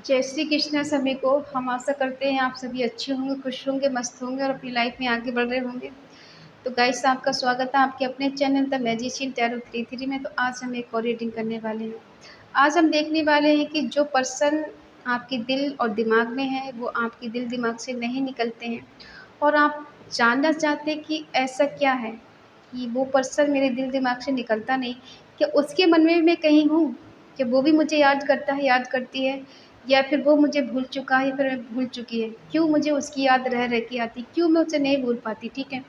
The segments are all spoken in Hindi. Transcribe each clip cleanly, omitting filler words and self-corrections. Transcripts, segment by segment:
जय श्री कृष्ण सभी को। हम आशा करते हैं आप सभी अच्छे होंगे, खुश होंगे, मस्त होंगे और अपनी लाइफ में आगे बढ़ रहे होंगे। तो गाइस, आपका स्वागत है आपके अपने चैनल द मैजिशियन टैरो 33 में। तो आज हम एक और रीडिंग करने वाले हैं। आज हम देखने वाले हैं कि जो पर्सन आपके दिल और दिमाग में है वो आपके दिल दिमाग से नहीं निकलते हैं, और आप जानना चाहते हैं कि ऐसा क्या है कि वो पर्सन मेरे दिल दिमाग से निकलता नहीं। क्या उसके मन में मैं कहीं हूँ? कि वो भी मुझे याद करता है, याद करती है, या फिर वो मुझे भूल चुका है, फिर मैं भूल चुकी है? क्यों मुझे उसकी याद रह रह के आती, क्यों मैं उसे नहीं भूल पाती? ठीक है,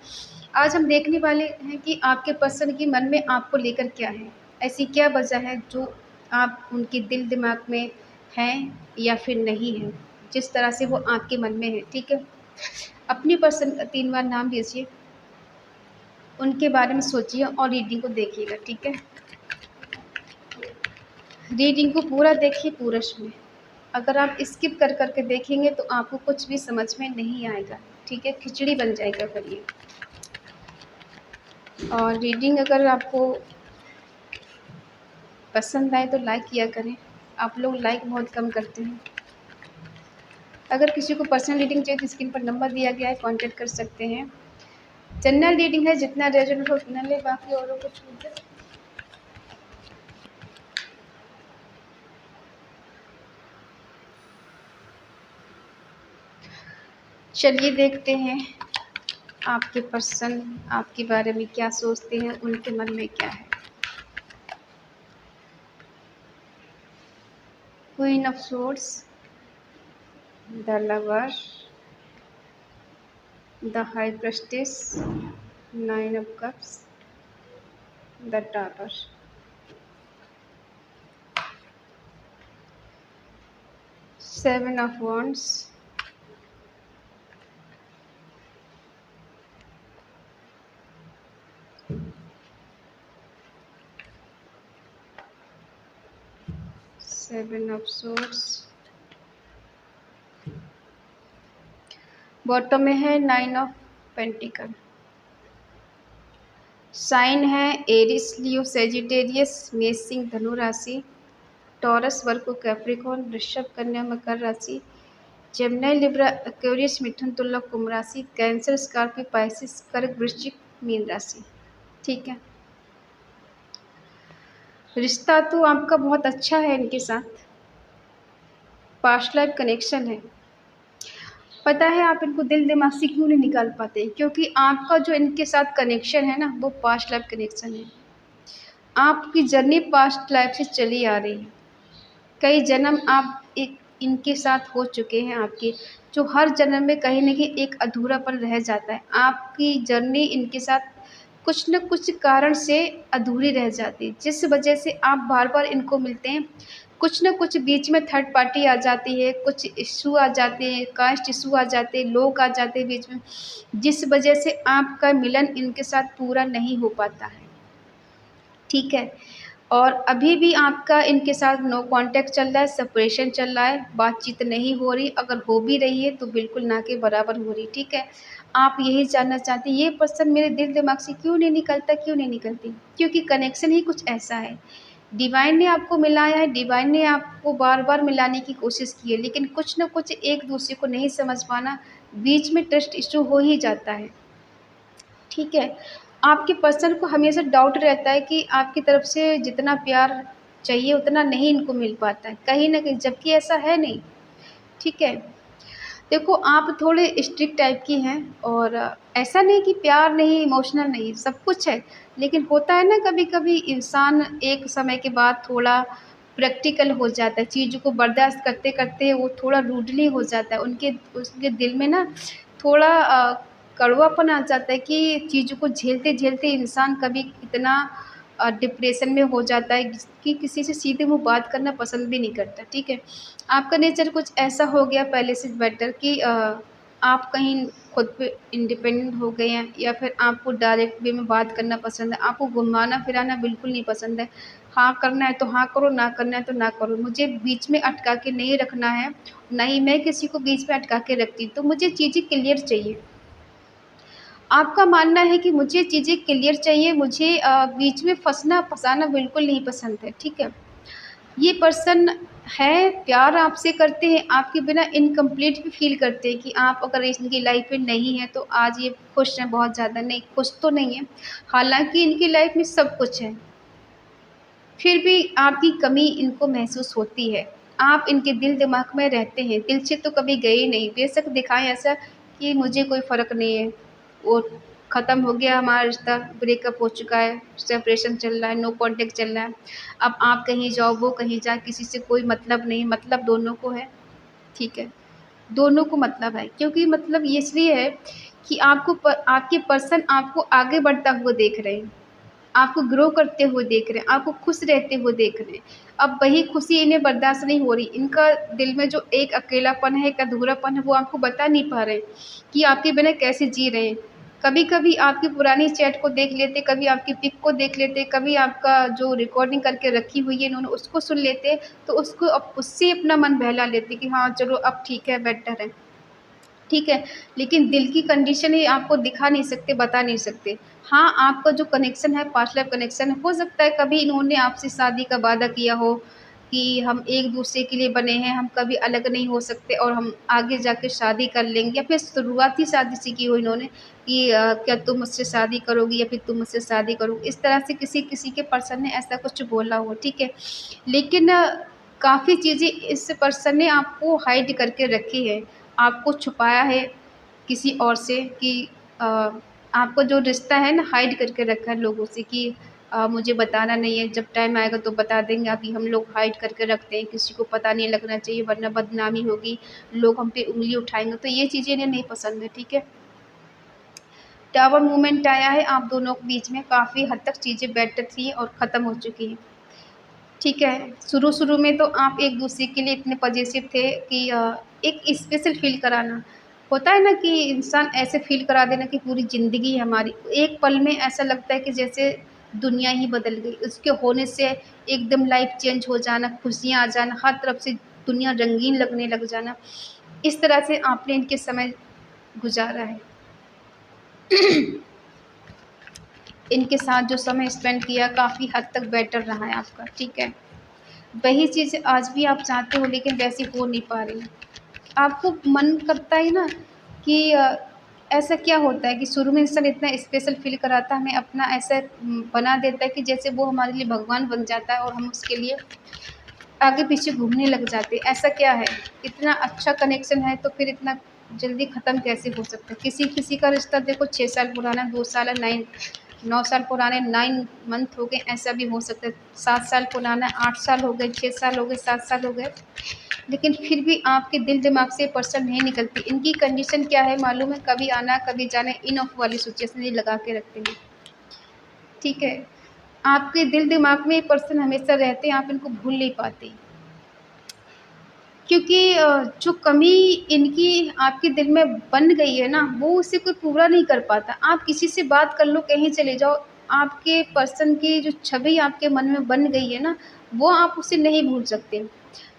आज हम देखने वाले हैं कि आपके पर्सन के मन में आपको लेकर क्या है। ऐसी क्या वजह है जो आप उनके दिल दिमाग में हैं या फिर नहीं है, जिस तरह से वो आपके मन में है। ठीक है, अपनी पर्सन का 3 बार नाम लीजिए, उनके बारे में सोचिए और रीडिंग को देखिएगा। ठीक है, रीडिंग को पूरा देखिए, पूरा सुनिए। अगर आप स्किप कर करके देखेंगे तो आपको कुछ भी समझ में नहीं आएगा। ठीक है, खिचड़ी बन जाएगा फिर ये। और रीडिंग अगर आपको पसंद आए तो लाइक किया करें। आप लोग लाइक बहुत कम करते हैं। अगर किसी को पर्सनल रीडिंग चाहिए तो स्क्रीन पर नंबर दिया गया है, कांटेक्ट कर सकते हैं। जनरल रीडिंग है, जितना रेजोनेट हो उतना ले, बाकी औरों को छूट दे। चलिए देखते हैं आपके पर्सन आपके बारे में क्या सोचते हैं, उनके मन में क्या है। Queen of swords, the lover, the high prestige, 9 of cups, the tower, 7 of wands, seven of swords, bottom में है 9 of पेंटिकल। साइन है एरिस, लियो, सेजिटेरियस, मेष, सिंह, धनु राशि, टॉरस, वर्गो, कैप्रिकॉर्न, वृषभ, कन्या, मकर राशि, जेमिनी, लिब्रा, एक्वेरियस, मिथुन, तुला, कुंभ राशि, कैंसर, स्कॉर्पियो, पाइसिस, कर्क, वृश्चिक, मीन राशि। ठीक है, रिश्ता तो आपका बहुत अच्छा है इनके साथ, पास्ट लाइफ कनेक्शन है। पता है आप इनको दिल दिमाग से क्यों नहीं निकाल पाते? क्योंकि आपका जो इनके साथ कनेक्शन है ना, वो पास्ट लाइफ कनेक्शन है। आपकी जर्नी पास्ट लाइफ से चली आ रही है। कई जन्म आप एक इनके साथ हो चुके हैं आपके, जो हर जन्म में कहीं न कहीं एक अधूरापन रह जाता है। आपकी जर्नी इनके साथ कुछ न कुछ कारण से अधूरी रह जाती है, जिस वजह से आप बार-बार इनको मिलते हैं। कुछ न कुछ बीच में थर्ड पार्टी आ जाती है, कुछ इश्यू आ जाते हैं, कास्ट इश्यू आ जाते हैं, लोग आ जाते हैं बीच में, जिस वजह से आपका मिलन इनके साथ पूरा नहीं हो पाता है। ठीक है, और अभी भी आपका इनके साथ नो कांटेक्ट चल रहा है, सेपरेशन चल रहा है, बातचीत नहीं हो रही। अगर हो भी रही है तो बिल्कुल ना के बराबर हो रही। ठीक है, आप यही जानना चाहते हैं ये पर्सन मेरे दिल दिमाग से क्यों नहीं निकलता, क्यों नहीं निकलती? क्योंकि कनेक्शन ही कुछ ऐसा है। डिवाइन ने आपको मिलाया है, डिवाइन ने आपको बार बार मिलाने की कोशिश की है, लेकिन कुछ ना कुछ एक दूसरे को नहीं समझ पाना, बीच में ट्रस्ट इशू हो ही जाता है। ठीक है, आपके पर्सन को हमेशा डाउट रहता है कि आपकी तरफ से जितना प्यार चाहिए उतना नहीं इनको मिल पाता है कहीं न कहीं, जबकि ऐसा है नहीं। ठीक है, देखो आप थोड़े स्ट्रिक्ट टाइप की हैं, और ऐसा नहीं कि प्यार नहीं, इमोशनल नहीं, सब कुछ है। लेकिन होता है ना, कभी-कभी इंसान एक समय के बाद थोड़ा प्रैक्टिकल हो जाता है, चीज़ों को बर्दाश्त करते-करते वो थोड़ा रूडली हो जाता है। उनके उसके दिल में ना थोड़ा कड़वापन आ जाता है कि चीज़ों को झेलते-झेलते इंसान कभी इतना डिप्रेशन में हो जाता है कि किसी से सीधे मुँह बात करना पसंद भी नहीं करता। ठीक है, आपका नेचर कुछ ऐसा हो गया पहले से बेटर कि आप कहीं खुद पे इंडिपेंडेंट हो गए हैं, या फिर आपको डायरेक्ट वे में बात करना पसंद है, आपको घुमाना-फिराना बिल्कुल नहीं पसंद है। हाँ करना है तो हाँ करो, ना करना है तो ना करो। मुझे बीच में अटका के नहीं रखना है, ना ही मैं किसी को बीच में अटका के रखती हूँ। तो मुझे चीज़ें क्लियर चाहिए। आपका मानना है कि मुझे चीज़ें क्लियर चाहिए, मुझे बीच में फँसना-फँसाना बिल्कुल नहीं पसंद है। ठीक है? ये पर्सन है, प्यार आपसे करते हैं, आपके बिना इनकम्प्लीट भी फ़ील करते हैं कि आप अगर इनकी लाइफ़ में नहीं हैं तो आज ये खुश हैं बहुत ज़्यादा, नहीं खुश तो नहीं हैं। हालाँकि इनकी लाइफ़ में सब कुछ है, फिर भी आपकी कमी इनको महसूस होती है। आप इनके दिल-दिमाग में रहते हैं, दिल से तो कभी गए नहीं। बेशक दिखाएँ ऐसा कि मुझे कोई फ़र्क नहीं है, वो ख़त्म हो गया हमारा रिश्ता, ब्रेकअप हो चुका है, सेपरेशन चल रहा है, नो कॉन्टैक्ट चल रहा है। अब आप कहीं जाओ, वो कहीं जाए, किसी से कोई मतलब नहीं, मतलब दोनों को है, ठीक है? दोनों को मतलब है, क्योंकि मतलब ये इसलिए है कि आपके पर्सन आपको आगे बढ़ता हुआ देख रहे हैं। आपको ग्रो करते हुए देख रहे हैं, आपको खुश रहते हुए देख रहे हैं। अब वही खुशी इन्हें बर्दाश्त नहीं हो रही। इनका दिल में जो एक अकेलापन है, एक अधूरापन है, वो आपको बता नहीं पा रहे कि आपके बिना कैसे जी रहे हैं। कभी-कभी आपकी पुरानी चैट को देख लेते, कभी आपकी पिक को देख लेते, कभी आपका जो रिकॉर्डिंग करके रखी हुई है इन्होंने उसको सुन लेते, तो उसको उससे अपना मन बहला लेते कि हाँ, चलो अब ठीक है, बेटर है। ठीक है, लेकिन दिल की कंडीशन ये आपको दिखा नहीं सकते, बता नहीं सकते। हाँ, आपका जो कनेक्शन है, पास्ट लाइफ़ कनेक्शन है, हो सकता है कभी इन्होंने आपसे शादी का वादा किया हो कि हम एक-दूसरे के लिए बने हैं, हम कभी अलग नहीं हो सकते और हम आगे जाके शादी कर लेंगे, या फिर शुरुआती शादी से की हो इन्होंने कि क्या तुम मुझसे शादी करोगी या फिर तुम मुझसे शादी करोगे? इस तरह से किसी-किसी के पर्सन ने ऐसा कुछ बोला हो, ठीक है। लेकिन काफ़ी चीज़ें इस पर्सन ने आपको हाइड करके रखी है। आपको छुपाया है किसी और से कि अ, आपको जो रिश्ता है ना हाइड करके रखा है लोगों से कि मुझे बताना नहीं है, जब टाइम आएगा तो बता देंगे। अभी हम लोग हाइड करके रखते हैं, किसी को पता नहीं लगना चाहिए वरना बदनामी होगी, लोग हम पे उँगली उठाएँगे, तो ये चीज़ें इन्हें नहीं पसंद है, ठीक है। टावर मूवमेंट आया है, आप दोनों के बीच में काफ़ी हद तक चीज़ें बेटर थी और ख़त्म हो चुकी हैं। ठीक है, शुरू-शुरू में तो आप एक-दूसरे के लिए इतने पॉज़ेसिव थे कि एक स्पेशल फ़ील कराना। होता है ना कि इंसान ऐसे फ़ील करा देना कि पूरी ज़िंदगी है हमारी। एक पल में ऐसा लगता है कि जैसे दुनिया ही बदल गई। उसके होने से एकदम लाइफ़ चेंज हो जाना, खुशियाँ आ जाना, हर तरफ से दुनिया रंगीन लगने लग जाना। इस तरह से आपने इनके समय गुज़ारा है। इनके साथ जो समय स्पेंड किया काफ़ी हद तक बेटर रहा है आपका, ठीक है। वही चीज़ आज भी आप चाहते हो लेकिन वैसी हो नहीं पा रही। आपको मन करता है ना कि ऐसा क्या होता है कि शुरू में इंसान इतना स्पेशल फ़ील कराता है, हमें अपना ऐसा बना देता है कि जैसे वो हमारे लिए भगवान बन जाता है और हम उसके लिए आगे-पीछे घूमने लग जाते हैं। ऐसा क्या है? इतना अच्छा कनेक्शन है तो फिर इतना जल्दी ख़त्म कैसे हो सकता है? किसी-किसी का रिश्ता देखो 6 साल पुराना, 2 साल है, 9 साल पुराने, 9 मंथ हो गए, ऐसा भी हो सकता है। 7 साल पुराना, 8 साल हो गए, 6 साल हो गए, 7 साल हो गए, लेकिन फिर भी आपके दिल-दिमाग से पर्सन नहीं निकलती। इनकी कंडीशन क्या है मालूम है? कभी आना, कभी जाना, इन ऑफ वाली सिचुएशन ये लगा के रखते हैं, ठीक है? आपके दिल-दिमाग में ये पर्सन हमेशा रहते हैं, आप इनको भूल नहीं पाते। क्योंकि जो कमी इनकी आपके दिल में बन गई है ना, वो उसे कोई पूरा नहीं कर पाता। आप किसी से बात कर लो, कहीं चले जाओ, आपके पर्सन की जो छवि आपके मन में बन गई है ना, वो आप उसे नहीं भूल सकते।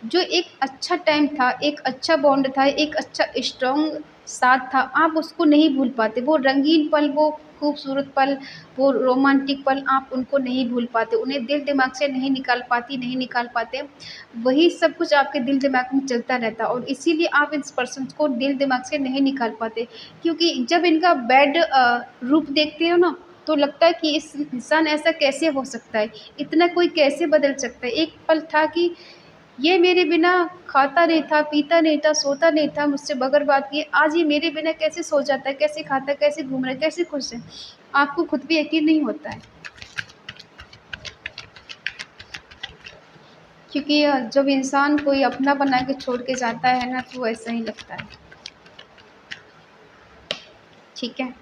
जो एक अच्छा टाइम था, एक अच्छा बॉन्ड था, एक अच्छा स्ट्रॉन्ग साथ था, आप उसको नहीं भूल पाते। वो रंगीन पल, वो खूबसूरत पल, वो रोमांटिक पल आप उनको नहीं भूल पाते। उन्हें दिल-दिमाग से नहीं निकाल पाते। वही सब कुछ आपके दिल-दिमाग में चलता रहता है और इसीलिए आप इस पर्सन को दिल-दिमाग से नहीं निकाल पाते। क्योंकि जब इनका बैड रूप देखते हो ना, तो लगता है कि इस इंसान ऐसा कैसे हो सकता है? इतना कोई कैसे बदल सकता है? एक पल था कि ये मेरे बिना खाता नहीं था, पीता नहीं था, सोता नहीं था, मुझसे बगैर बात किए, आज ये मेरे बिना कैसे सो जाता है, कैसे खाता है, कैसे घूम रहा है, कैसे खुश है? आपको खुद भी यकीन नहीं होता है। क्योंकि जब इंसान कोई अपना बना के छोड़ के जाता है ना, तो ऐसा ही लगता है, ठीक है?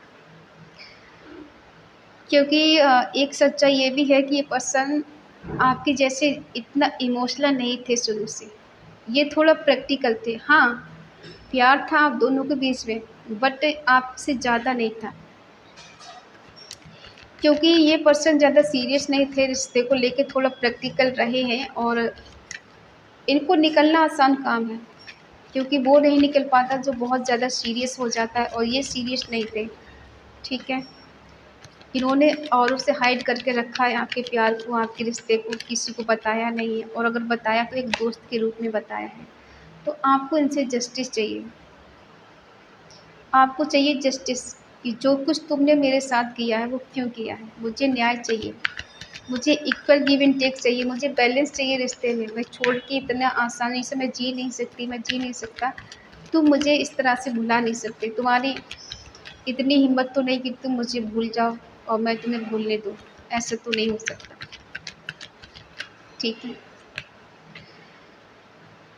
क्योंकि एक सच्चाई ये भी है कि ये पर्सन आपके जैसे इतना इमोशनल नहीं थे शुरू से। ये थोड़ा प्रैक्टिकल थे। हाँ, प्यार था आप दोनों के बीच में, बट आपसे ज़्यादा नहीं था। क्योंकि ये पर्सन ज़्यादा सीरियस नहीं थे, रिश्ते को लेके थोड़ा प्रैक्टिकल रहे हैं और इनको निकलना आसान काम है, क्योंकि वो नहीं निकल पाता जो बहुत ज़्यादा सीरियस हो जाता है और ये सीरियस नहीं थे, ठीक है? इन्होंने औरों से हाइड करके रखा है आपके प्यार को, आपके रिश्ते को, किसी को बताया नहीं है, और अगर बताया तो एक दोस्त के रूप में बताया है। तो आपको इनसे जस्टिस चाहिए, आपको चाहिए जस्टिस, कि जो कुछ तुमने मेरे साथ किया है वो क्यों किया है। मुझे न्याय चाहिए, मुझे इक्वल गिव एंड टेक चाहिए, मुझे बैलेंस चाहिए रिश्ते में। मैं छोड़ के इतना आसानी से मैं जी नहीं सकती, मैं जी नहीं सकता। तुम मुझे इस तरह से भुला नहीं सकते, तुम्हारी इतनी हिम्मत तो नहीं कि तुम मुझे भूल जाओ और मैं तुम्हें भूलने दूँ, ऐसा तो नहीं हो सकता। ठीक है,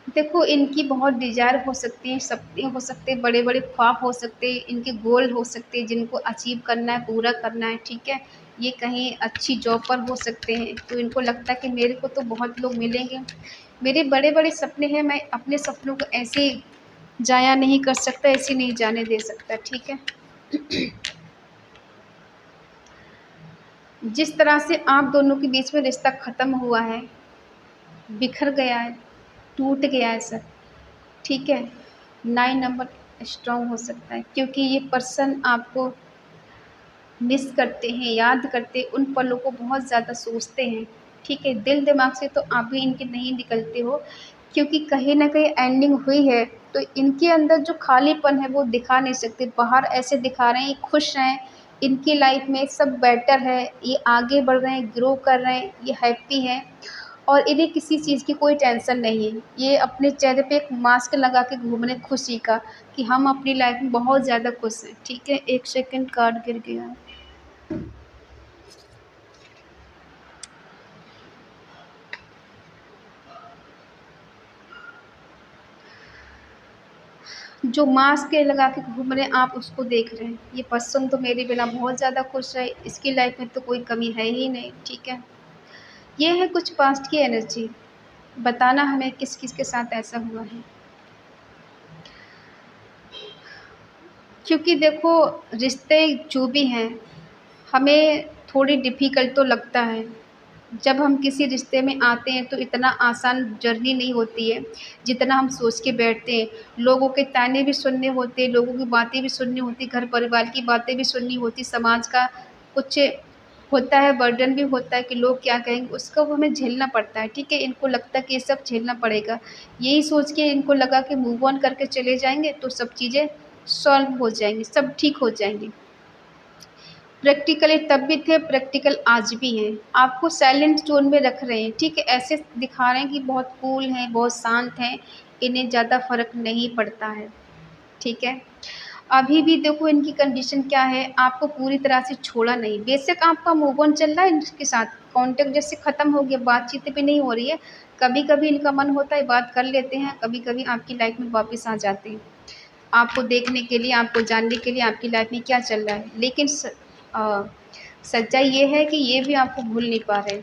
देखो इनकी बहुत डिज़ायर हो सकती है, सपने हो सकते हैं, बड़े बड़े ख्वाब हो सकते हैं, इनके गोल हो सकते हैं जिनको अचीव करना है, पूरा करना है। ठीक है, ये कहीं अच्छी जॉब पर हो सकते हैं, तो इनको लगता है कि मेरे को तो बहुत लोग मिलेंगे, मेरे बड़े बड़े सपने हैं, मैं अपने सपनों को ऐसे जाया नहीं कर सकता, ऐसे नहीं जाने दे सकता। ठीक है, जिस तरह से आप दोनों के बीच में रिश्ता ख़त्म हुआ है, बिखर गया है, टूट गया है सब, ठीक है, 9 नंबर स्ट्रॉन्ग हो सकता है, क्योंकि ये पर्सन आपको मिस करते हैं, याद करते हैं, उन पलों को बहुत ज़्यादा सोचते हैं। ठीक है, दिल दिमाग से तो आप भी इनके नहीं निकलते हो, क्योंकि कहीं न कहीं एंडिंग हुई है, तो इनके अंदर जो खालीपन है वो दिखा नहीं सकते। बाहर ऐसे दिखा रहे हैं, ये खुश हैं, इनकी लाइफ़ में सब बेटर है, ये आगे बढ़ रहे हैं, ग्रो कर रहे हैं, ये हैप्पी हैं, और इन्हें किसी चीज़ की कोई टेंशन नहीं है। ये अपने चेहरे पे एक मास्क लगा के घूम रहे हैं खुशी का, कि हम अपनी लाइफ़ में बहुत ज़्यादा खुश हैं। ठीक है, 1 सेकंड कार्ड गिर गया है। जो मास्क लगा के घूम रहे हैं आप उसको देख रहे हैं, ये पर्सन तो मेरे बिना बहुत ज़्यादा खुश है, इसकी लाइफ़ में तो कोई कमी है ही नहीं। ठीक है, ये है कुछ पास्ट की एनर्जी, बताना हमें किस-किस के साथ ऐसा हुआ है। क्योंकि देखो रिश्ते जो भी हैं, हमें थोड़ी डिफ़िकल्ट तो लगता है। जब हम किसी रिश्ते में आते हैं तो इतना आसान जर्नी नहीं होती है, जितना हम सोच के बैठते हैं। लोगों के ताने भी सुनने होते हैं, लोगों की बातें भी सुननी होती, घर परिवार की बातें भी सुननी होती, समाज का कुछ होता है, बर्डन भी होता है कि लोग क्या कहेंगे, उसको हमें झेलना पड़ता है। ठीक है, इनको लगता है कि ये सब झेलना पड़ेगा। यही सोच के इनको लगा कि मूव ऑन करके चले जाएँगे तो सब चीज़ें सॉल्व हो जाएँगी, सब ठीक हो जाएँगी। प्रैक्टिकली तब भी थे, प्रैक्टिकल आज भी हैं। आपको साइलेंट ज़ोन में रख रहे हैं, ठीक है? ऐसे दिखा रहे हैं कि बहुत कूल हैं, बहुत शांत हैं, इन्हें ज़्यादा फ़र्क नहीं पड़ता है, ठीक है? अभी भी देखो इनकी कंडीशन क्या है, आपको पूरी तरह से छोड़ा नहीं। बेशक आपका मूव ऑन चल रहा है इनके साथ, कॉन्टैक्ट जैसे ख़त्म हो गया, बातचीत भी नहीं हो रही है। कभी-कभी इनका मन होता है बात कर लेते हैं, कभी-कभी आपकी लाइफ़ में वापस आ जाते हैं। आपको देखने के लिए, आपको जानने के लिए आपकी लाइफ़ में क्या चल रहा है। लेकिन अ, सच्चाई ये है कि ये भी आपको भूल नहीं पा रहे,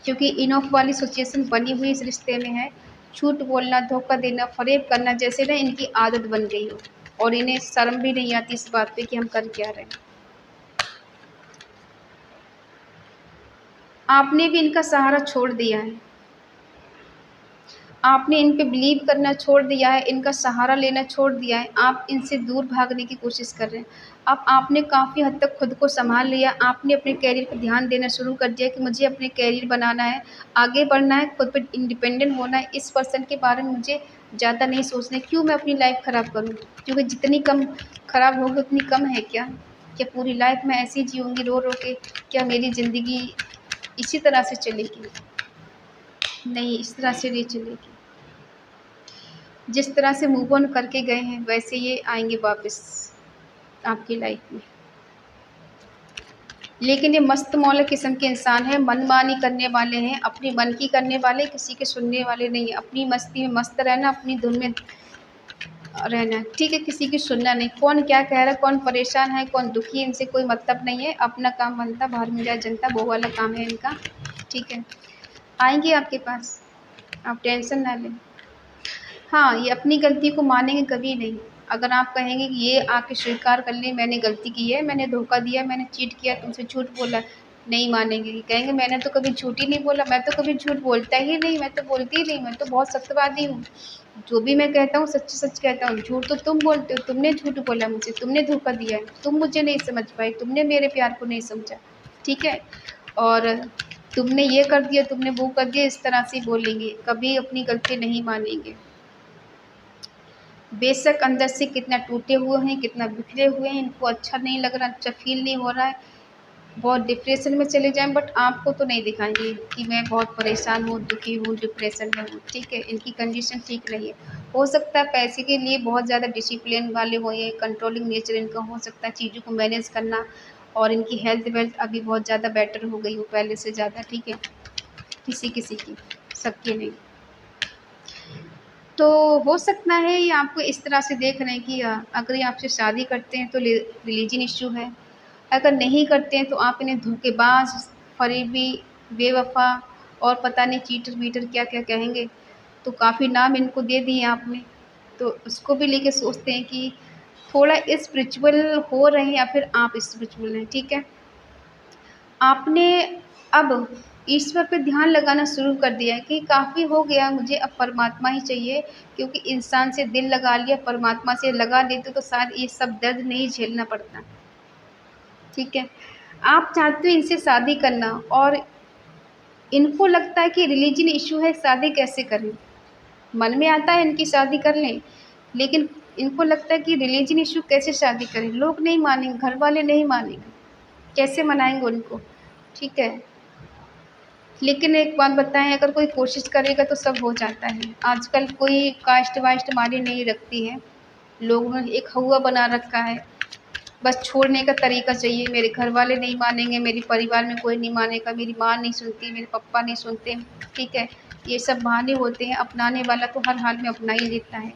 क्योंकि इन ऑफ वाली सिचुएशन बनी हुई इस रिश्ते में है। झूठ बोलना, धोखा देना, फ़रेब करना जैसे ना इनकी आदत बन गई हो, और इन्हें शर्म भी नहीं आती इस बात पे कि हम कर क्या रहे हैं। आपने भी इनका सहारा छोड़ दिया है। आपने इन पे बिलीव करना छोड़ दिया है, इनका सहारा लेना छोड़ दिया है, आप इनसे दूर भागने की कोशिश कर रहे हैं। अब आपने काफ़ी हद तक खुद को सँभाल लिया, आपने अपने करियर पे ध्यान देना शुरू कर दिया कि मुझे अपने करियर बनाना है, आगे बढ़ना है, खुद पे इंडिपेंडेंट होना है, इस पर्सन के बारे में मुझे ज़्यादा नहीं सोचना है। क्यों मैं अपनी लाइफ़ ख़राब करूँ? क्योंकि जितनी कम ख़राब होगी उतनी कम है क्या? क्या पूरी लाइफ़ मैं ऐसे ही जीऊँगी रो-रो के? क्या मेरी ज़िंदगी इसी तरह से चलेगी? नहीं, इस तरह से नहीं चलेगी। जिस तरह से मूव ऑन करके गए हैं वैसे ये आएँगे वापस आपकी लाइफ़ में। लेकिन ये मस्त मौला किस्म के इंसान हैं, मनमानी करने वाले हैं, अपनी मन की करने वाले, किसी के सुनने वाले नहीं हैं। अपनी मस्ती में मस्त रहना, अपनी धुन में रहना, ठीक है? किसी की सुनना नहीं। कौन क्या कह रहा है, कौन परेशान है, कौन दुखी है, इनसे कोई मतलब नहीं है। अपना काम बनता, बाहर में जाए जनता, वो वाला काम है इनका, ठीक है? आएँगे आपके पास, आप टेंशन ना लें। हाँ, ये अपनी गलती को मानेंगे कभी नहीं। अगर आप कहेंगे कि ये आके स्वीकार कर लें मैंने गलती की है, मैंने धोखा दिया, मैंने चीट किया, तुमसे झूठ बोला, नहीं मानेंगे, कहेंगे मैंने तो कभी झूठ ही नहीं बोला, मैं तो कभी झूठ बोलता ही नहीं, मैं तो बोलती ही नहीं, मैं तो बहुत सत्यवादी हूँ, जो भी मैं कहता हूँ सच सच कहता हूँ, झूठ तो तुम बोलते हो, तुमने झूठ बोला मुझे, तुमने धोखा दिया है, तुम मुझे नहीं समझ पाई, तुमने मेरे प्यार को नहीं समझा, ठीक है, और तुमने ये कर दिया, तुमने वो कर दिया, इस तरह से बोलेंगे, कभी अपनी गलती नहीं मानेंगे। बेशक अंदर से कितना टूटे हुए हैं, कितना बिखरे हुए हैं, इनको अच्छा नहीं लग रहा, अच्छा फील नहीं हो रहा है, बहुत डिप्रेशन में चले जाएँ, बट आपको तो नहीं दिखाएँगे कि मैं बहुत परेशान हूँ, दुखी हूँ, डिप्रेशन में हूँ, ठीक है? इनकी कंडीशन ठीक नहीं है। हो सकता है पैसे के लिए बहुत ज़्यादा डिसिप्लिन वाले हो, ये कंट्रोलिंग नेचर इनका हो सकता है, चीज़ों को मैनेज करना, और इनकी हेल्थ-वेल्थ अभी बहुत ज़्यादा बेटर हो गई हो पहले से ज़्यादा, ठीक है? किसी-किसी की, सबकी नहीं। तो हो सकता है ये आपको इस तरह से देख रहे हैं कि अगर ये आपसे शादी करते हैं तो रिलीजन इश्यू है, अगर नहीं करते हैं तो आप इन्हें धोखेबाज, फरेबी, बेवफ़ा और पता नहीं चीटर-वीटर क्या-क्या कहेंगे। तो काफ़ी नाम इनको दे दिए आपने, तो उसको भी लेके सोचते हैं कि थोड़ा स्पिरिचुअल हो रहे हैं या फिर आप स्पिरिचुअल हैं, ठीक है? आपने अब ईश्वर पे ध्यान लगाना शुरू कर दिया है कि काफ़ी हो गया, मुझे अब परमात्मा ही चाहिए, क्योंकि इंसान से दिल लगा लिया, परमात्मा से लगा लेते तो शायद ये सब दर्द नहीं झेलना पड़ता, ठीक है? आप चाहते हो इनसे शादी करना, और इनको लगता है कि रिलीजन इश्यू है, शादी कैसे करें? मन में आता है इनकी शादी कर लें, लेकिन इनको लगता है कि रिलीजन इश्यू कैसे शादी करें? लोग नहीं मानेंगे, घर वाले नहीं मानेंगे, कैसे मनाएँगे उनको, ठीक है? लेकिन एक बात बताएँ, अगर कोई कोशिश करेगा तो सब हो जाता है। आजकल कोई कास्ट-वास्ट मायने नहीं रखती है। लोगों ने एक हौवा बना रखा है। बस छोड़ने का तरीका चाहिए, मेरे घर वाले नहीं मानेंगे, मेरे परिवार में कोई नहीं मानेगा, मेरी माँ नहीं सुनती, मेरे पापा नहीं सुनते, ठीक है? ये सब बहाने होते हैं, अपनाने वाला तो हर हाल में अपना ही लेता है।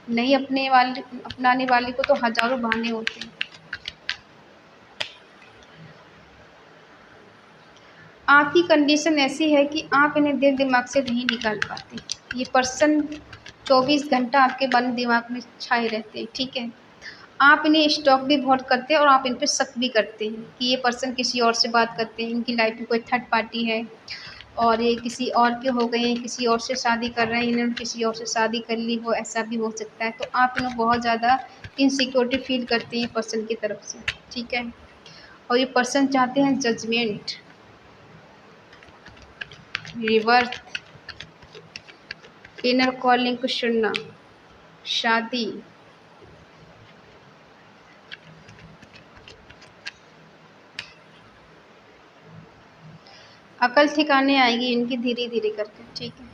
नहीं अपनाने वाले को तो हज़ारों बहाने होते हैं। आपकी कंडीशन ऐसी है कि आप इन्हें दिल दिमाग से नहीं निकाल पाते। ये पर्सन 24 घंटा आपके मन दिमाग में छाए रहते हैं, ठीक है? आप इन्हें स्टॉक भी बहुत करते हैं और आप इन पे शक भी करते हैं कि ये पर्सन किसी और से बात करते हैं, इनकी लाइफ में कोई थर्ड पार्टी है और ये किसी और के हो गए हैं, किसी और से शादी कर रहे हैं, इन्होंने किसी और से शादी कर ली हो, ऐसा भी हो सकता है। तो आप इन्हें बहुत ज़्यादा इनसिक्योरिटी फ़ील करते हैं पर्सन की तरफ से, ठीक है? और ये पर्सन चाहते हैं जजमेंट, रिवर्स, इनर कॉलिंग को सुनना, शादी, अकल ठिकाने आएगी इनकी धीरे-धीरे करके, ठीक है?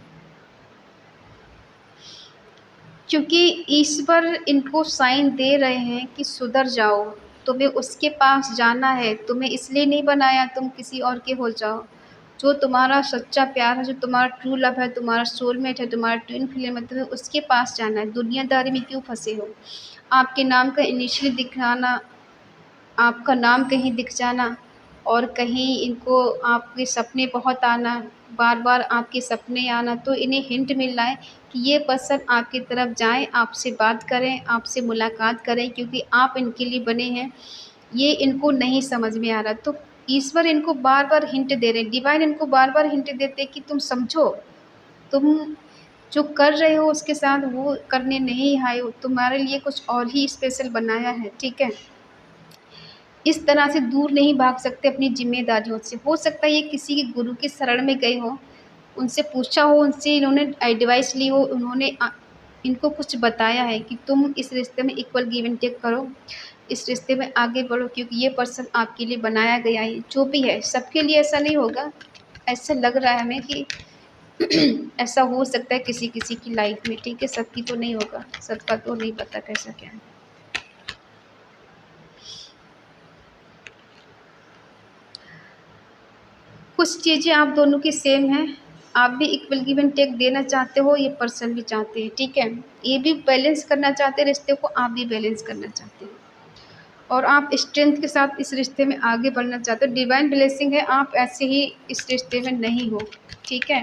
क्योंकि ईश्वर इनको साइन दे रहे हैं कि सुधर जाओ, तुम्हें उसके पास जाना है, तुम्हें इसलिए नहीं बनाया तुम किसी और के हो जाओ। जो तुम्हारा सच्चा प्यार है, जो तुम्हारा ट्रू लव है, तुम्हारा सोलमेट है, तुम्हारा ट्विन फ्लेम है, तुम्हें उसके पास जाना है, दुनियादारी में क्यों फँसे हो? आपके नाम का इनिशियल दिखाना, आपका नाम कहीं दिख जाना, और कहीं इनको आपके सपने बहुत आना, बार-बार आपके सपने आना, तो इन्हें हिंट मिल रहा है कि ये पर्सन आपकी तरफ जाएँ, आपसे बात करें, आपसे मुलाकात करें, क्योंकि आप इनके लिए बने हैं। ये इनको नहीं समझ में आ रहा, तो ईश्वर इनको बार-बार हिंट दे रहे हैं, डिवाइन इनको बार-बार हिंट देते हैं कि तुम समझो, तुम जो कर रहे हो उसके साथ वो करने नहीं आए हो, तुम्हारे लिए कुछ और ही स्पेशल बनाया है, ठीक है? इस तरह से दूर नहीं भाग सकते अपनी ज़िम्मेदारियों से। हो सकता है ये किसी के गुरु की शरण में गए हों, उनसे पूछा हो, उनसे इन्होंने एडवाइस ली हो, उन्होंने इनको कुछ बताया है कि तुम इस रिश्ते में इक्वल गिव एंड टेक करो, इस रिश्ते में आगे बढ़ो, क्योंकि ये पर्सन आपके लिए बनाया गया है। जो भी है, सबके लिए ऐसा नहीं होगा, ऐसा लग रहा है हमें कि ऐसा हो सकता है किसी-किसी की लाइफ़ में, ठीक है? सबकी तो नहीं होगा, सबका तो नहीं पता कैसा क्या है। कुछ चीज़ें आप दोनों की सेम हैं, आप भी इक्वल गिव एंड टेक देना चाहते हो, ये पर्सन भी चाहते हैं, ठीक है? ये भी बैलेंस करना चाहते हैं रिश्ते को, आप भी बैलेंस करना चाहते हैं, और आप स्ट्रेंथ के साथ इस रिश्ते में आगे बढ़ना चाहते हो। डिवाइन ब्लेसिंग है, आप ऐसे ही इस रिश्ते में नहीं हो, ठीक है?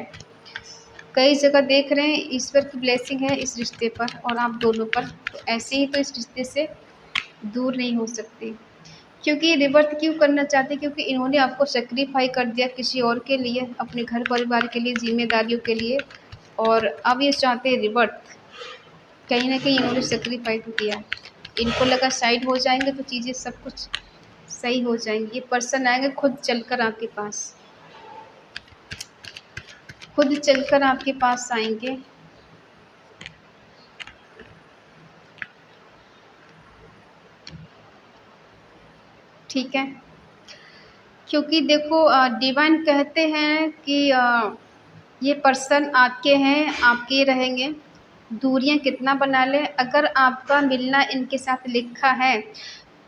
कई जगह देख रहे हैं ईश्वर की ब्लेसिंग है इस रिश्ते पर और आप दोनों पर, तो ऐसे ही तो इस रिश्ते से दूर नहीं हो सकते। क्योंकि रिवर्थ क्यों करना चाहते हैं, क्योंकि इन्होंने आपको सेक्रीफाई कर दिया किसी और के लिए, अपने घर परिवार के लिए, जिम्मेदारियों के लिए, और अब ये चाहते हैं रिवर्थ। कहीं ना कहीं इन्होंने सेक्रीफाई तो किया, इनको लगा साइड हो जाएंगे तो चीज़ें सब कुछ सही हो जाएंगी। ये पर्सन आएंगे खुद चलकर आपके पास, खुद चलकर आपके पास आएंगे। ठीक है, क्योंकि देखो डिवाइन कहते हैं कि ये पर्सन आपके हैं, आपके रहेंगे। दूरियां कितना बना ले, अगर आपका मिलना इनके साथ लिखा है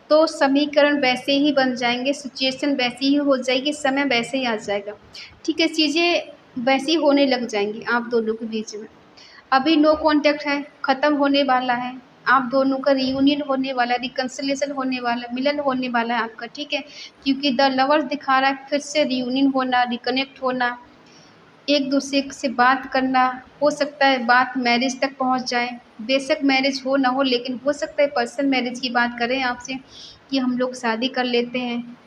तो समीकरण वैसे ही बन जाएंगे, सिचुएशन वैसी ही हो जाएगी, समय वैसे ही आ जाएगा। ठीक है, चीज़ें वैसी होने लग जाएंगी आप दोनों के बीच में। अभी नो कांटेक्ट है, ख़त्म होने वाला है, आप दोनों का रियूनियन होने वाला है, रिकन्सिलिएशन होने वाला, मिलन होने वाला है आपका। ठीक है, क्योंकि द लवर्स दिखा रहा है फिर से रियूनियन होना, रिकनेक्ट होना, एक दूसरे से बात करना। हो सकता है बात मैरिज तक पहुंच जाए, बेशक मैरिज हो ना हो, लेकिन हो सकता है पर्सन मैरिज की बात करें आपसे कि हम लोग शादी कर लेते हैं।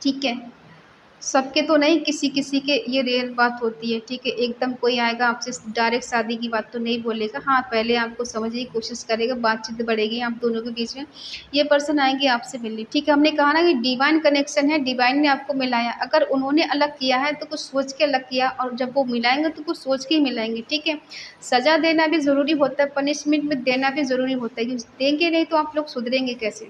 ठीक है, सबके तो नहीं, किसी किसी के ये रेयर बात होती है। ठीक है, एकदम कोई आएगा आपसे डायरेक्ट शादी की बात तो नहीं बोलेगा, हाँ पहले आपको समझने की कोशिश करेगा, बातचीत बढ़ेगी आप दोनों के बीच में। ये पर्सन आएंगे आपसे मिलने। ठीक है, हमने कहा ना कि डिवाइन कनेक्शन है, डिवाइन ने आपको मिलाया। अगर उन्होंने अलग किया है तो कुछ सोच के अलग किया, और जब वो मिलाएंगे तो कुछ सोच के ही मिलाएंगे। ठीक है, सज़ा देना भी ज़रूरी होता है, पनिशमेंट में देना भी ज़रूरी होता है, क्योंकि देंगे नहीं तो आप लोग सुधरेंगे कैसे।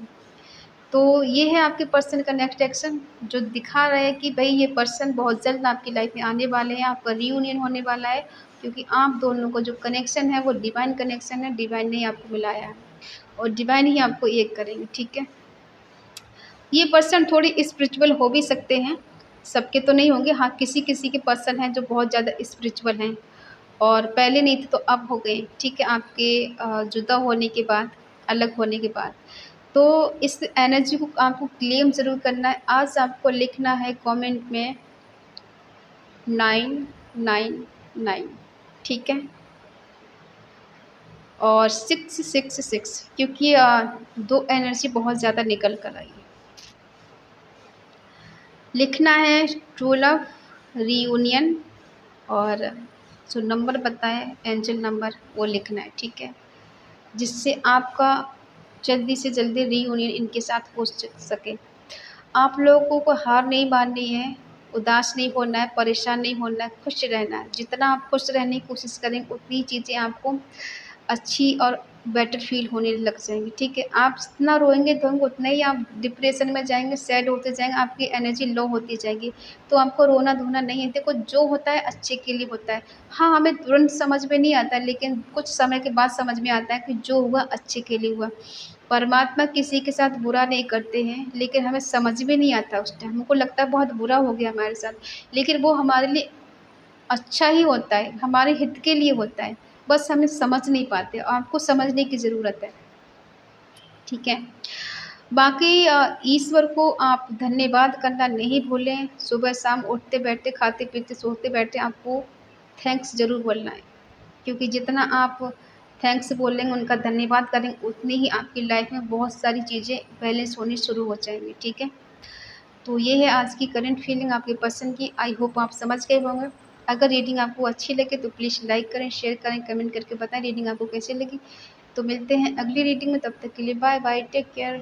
तो ये है आपके पर्सन का नेक्स्ट एक्शन, जो दिखा रहा है कि भाई ये पर्सन बहुत जल्द आपकी लाइफ में आने वाले हैं, आपका रियूनियन होने वाला है, क्योंकि आप दोनों को जो कनेक्शन है वो डिवाइन कनेक्शन है, डिवाइन ने आपको मिलाया है और डिवाइन ही आपको एक करेंगे। ठीक है, ये पर्सन थोड़ी स्पिरिचुअल हो भी सकते हैं, सबके तो नहीं होंगे, हाँ किसी किसी के पर्सन हैं जो बहुत ज़्यादा स्पिरिचुअल हैं, और पहले नहीं थे तो अब हो गए। ठीक है, आपके जुदा होने के बाद, अलग होने के बाद। तो इस एनर्जी को आपको क्लेम ज़रूर करना है। आज आपको लिखना है कमेंट में 999। ठीक है, और 666, क्योंकि दो एनर्जी बहुत ज़्यादा निकल कर आई है। लिखना है ट्रू लव, रीयूनियन, और जो नंबर बताए एंजल नंबर वो लिखना है। ठीक है, जिससे आपका जल्दी से जल्दी रीयूनियन इनके साथ हो सके। आप लोगों को हार नहीं माननी है, उदास नहीं होना है, परेशान नहीं होना है, खुश रहना है। जितना आप खुश रहने की कोशिश करेंगे उतनी चीज़ें आपको अच्छी और बेटर फील होने लग जाएंगी। ठीक है, आप जितना रोएंगे धोएंगे उतना ही आप डिप्रेशन में जाएंगे, सैड होते जाएंगे, आपकी एनर्जी लो होती जाएगी। तो आपको रोना धोना नहीं है। देखो जो होता है अच्छे के लिए होता है। हाँ, हमें तुरंत समझ में नहीं आता, लेकिन कुछ समय के बाद समझ में आता है कि जो हुआ अच्छे के लिए हुआ। परमात्मा किसी के साथ बुरा नहीं करते हैं, लेकिन हमें समझ में नहीं आता उस टाइम। हमको लगता है बहुत बुरा हो गया हमारे साथ, लेकिन वो हमारे लिए अच्छा ही होता है, हमारे हित के लिए होता है। बस हमें समझ नहीं पाते, आपको समझने की ज़रूरत है। ठीक है, बाकी ईश्वर को आप धन्यवाद करना नहीं भूलें। सुबह शाम उठते बैठते, खाते पीते, सोते बैठते आपको थैंक्स ज़रूर बोलना है, क्योंकि जितना आप थैंक्स बोलेंगे, उनका धन्यवाद करेंगे, उतनी ही आपकी लाइफ में बहुत सारी चीज़ें बैलेंस होनी शुरू हो जाएंगी। ठीक है, तो ये है आज की करंट फीलिंग आपके पर्सन की। आई होप आप समझ गए होंगे। अगर रीडिंग आपको अच्छी लगे तो प्लीज़ लाइक करें, शेयर करें, कमेंट करके बताएं रीडिंग आपको कैसी लगी। तो मिलते हैं अगली रीडिंग में, तब तक के लिए बाय बाय, टेक केयर।